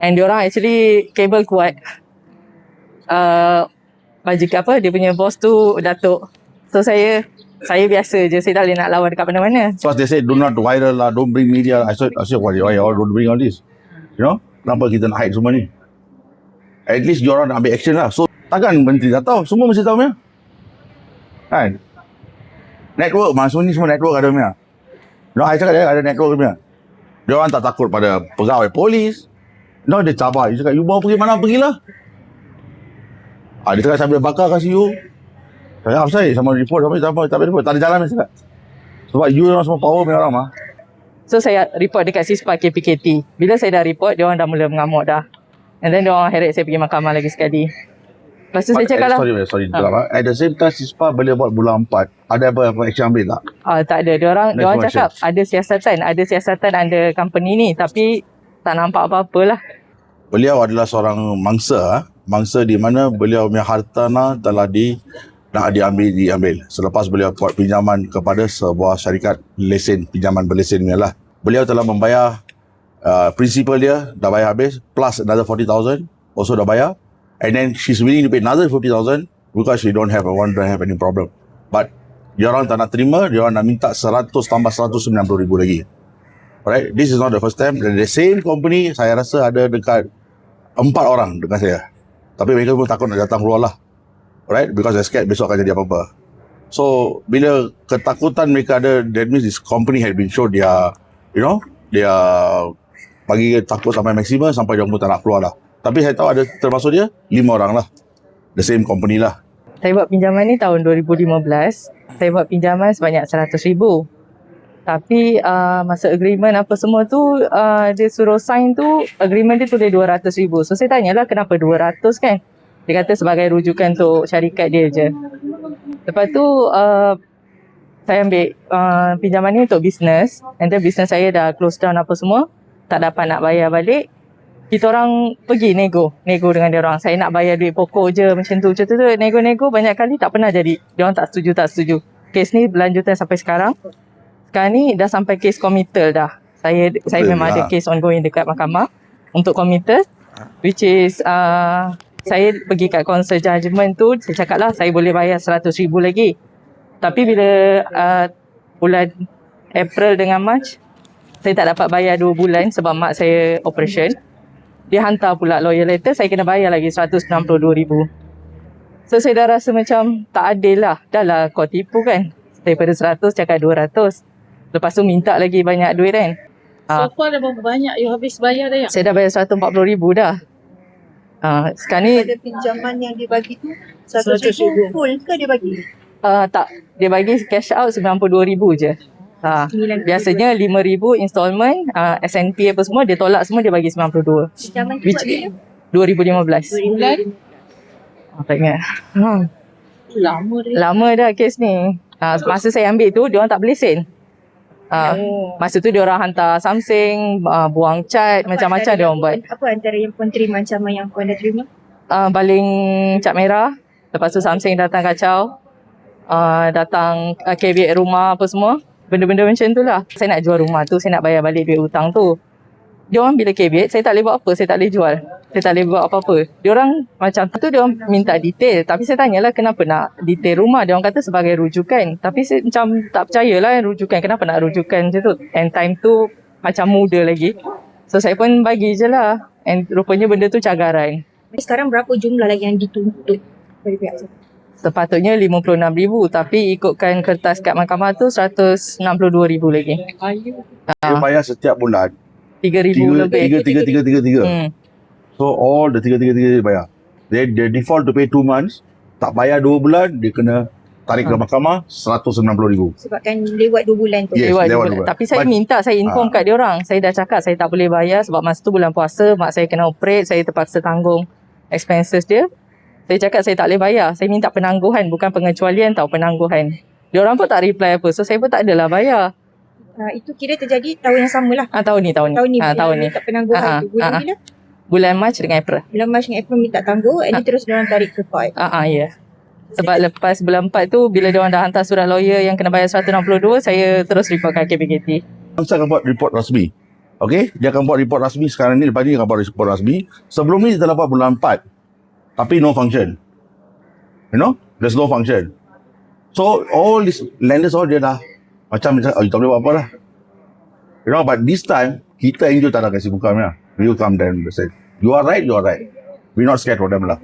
And diorang actually kabel kuat. Majikan apa, dia punya bos tu Datuk. So saya biasa je, saya tak boleh nak lawan dekat mana-mana. So they say do not viral lah, don't bring media. I said why all don't bring all this? You know, kenapa kita nak hide semua ni? At least diorang nak ambil action lah. So takkan menteri tak tahu, semua mesti tahu punya. Kan? Network, maksud ni semua network ada punya. No, I cakap dia ada network punya. Diorang tak takut pada pegawai polis. No, dia cabar. Dia cakap, you mau pergi mana, pergilah. Dia cakap, saya boleh bakar kasih you. Saya apa saya sama report, tak ada jalan dia cakap. Sebab you orang semua power punya orang mah. So saya report dekat Sispa KPKT. Bila saya dah report, diorang dah mula mengamuk dah. And then diorang heret saya pergi mahkamah lagi sekali. Lepas tu saya cakap lah. Sorry. At the same time, Sispa boleh buat bulan 4. Ada apa action ambil tak? Tak ada. Diorang cakap ada siasatan under company ni. Tapi tak nampak apa-apa lah. Beliau adalah seorang mangsa. Mangsa di mana beliau punya hartanah telah nak diambil. Selepas beliau buat pinjaman kepada sebuah syarikat lesen, pinjaman berlesen ni lah. Beliau telah membayar principal dia, dah bayar habis, plus another 40,000, also dah bayar. And then she's willing to pay another 50,000 because she don't have any problem. But diorang tak nak terima, diorang nak minta 100 tambah 190,000 lagi. Alright, this is not the first time. The same company, saya rasa ada dekat 4 orang dengan saya. Tapi mereka pun takut nak datang keluar lah. Alright, because they're scared besok akan jadi apa-apa. So, bila ketakutan mereka ada, that means this company had been shown dia bagi takut sampai maksimum sampai dia pun tak nak keluar lah. Tapi saya tahu ada termasuk dia 5 orang lah. The same company lah. Saya buat pinjaman ni tahun 2015. Saya buat pinjaman sebanyak 100,000. Tapi masa agreement apa semua tu, dia suruh sign tu, agreement dia tulis 200,000. So saya tanyalah kenapa 200 kan. Dia kata sebagai rujukan untuk syarikat dia je. Lepas tu saya ambil pinjaman ni untuk bisnes. And then bisnes saya dah close down apa semua. Tak dapat nak bayar balik. Kita orang pergi nego dengan dia orang. Saya nak bayar duit pokok je macam tu. Nego banyak kali tak pernah jadi. Dia orang tak setuju. Kes ni berlanjutan sampai sekarang. Sekarang ni dah sampai kes committal dah. Saya memang ada kes ongoing dekat mahkamah untuk committal. Which is saya pergi kat council judgement tu, saya cakap lah saya boleh bayar 100,000 lagi. Tapi bila bulan April dengan March, saya tak dapat bayar 2 bulan sebab mak saya operation. Dia hantar pula lawyer letter, saya kena bayar lagi 162,000. So saya dah rasa macam tak adil lah. Dah lah kau tipu kan. Daripada 100 cakap 200. Lepas tu minta lagi banyak duit kan. So far dah berapa banyak you habis bayar dah ya? Saya dah bayar 140,000 dah. Sekarang ni pada pinjaman yang dia bagi tu 100,000 full ke dia bagi? tak, dia bagi cash out 92,000 je. Biasanya 5,000 installment, SNP apa semua dia tolak semua, dia bagi 92. Pinjaman tu Which buat bila? 2015. Bulan? Tak ingat. Lama Lama dah dah. kes ni. Masa saya ambil tu diorang tak boleh sen. Masa tu diorang hantar something, buang cat, macam-macam diorang buat. Apa antara yang kau terima ancaman yang kau dah terima? Baling cat merah. Lepas tu something datang kacau. Datang caveat rumah apa semua. Benda-benda macam tu lah. Saya nak jual rumah tu, saya nak bayar balik duit hutang tu. Diorang bila caveat, saya tak boleh buat apa, saya tak boleh jual. Saya tak boleh buat apa-apa. Diorang macam tu, diorang minta detail. Tapi saya tanyalah kenapa nak detail rumah. Diorang kata sebagai rujukan. Tapi saya macam tak percayalah rujukan. Kenapa nak rujukan macam tu? And time tu macam muda lagi. So saya pun bagi je lah. And rupanya benda tu cagaran. Sekarang berapa jumlah lagi yang dituntut dari pihak saya? Sepatutnya 56,000. Tapi ikutkan kertas kat mahkamah tu 162,000 lagi. Dia bayar setiap bulan 3,000 lebih. 3. So all the 3 dia bayar. They default to pay 2 months. Tak bayar 2 bulan, dia kena tarik ke mahkamah 190,000. Sebab kan lewat 2 bulan tu. Yes, Lewat lewat bulan. bulan. Tapi saya minta, saya inform kat diorang. Saya dah cakap saya tak boleh bayar sebab masa tu bulan puasa, mak saya kena operate, saya terpaksa tanggung expenses dia. Saya cakap saya tak boleh bayar. Saya minta penangguhan, bukan pengecualian tau, penangguhan. Diorang pun tak reply apa. So saya pun tak adalah bayar. Itu kira terjadi tahun yang sama lah. Tahun ni. Tahun ni. Tak penangguhan tu. Bulan bila? Bulan Mac dengan April. Bulan Mac dengan April minta tangguh, and terus diorang tarik ke court. Ya. Sebab lepas bulan 4 tu, bila diorang dah hantar surat lawyer yang kena bayar 162, saya terus report kat KPKT. Saya akan buat report rasmi. Okay, dia akan buat report rasmi sekarang ni, lepas ni dia akan buat report rasmi. Sebelum ni dia telah buat bulan 4, tapi no function. You know, there's no function. So all these lenders all dia dah macam you tak boleh buat apa lah. You know, but this time kita NGO tak nak kasih buka ni lah. You come then say, you are right, we're not scared of them lah.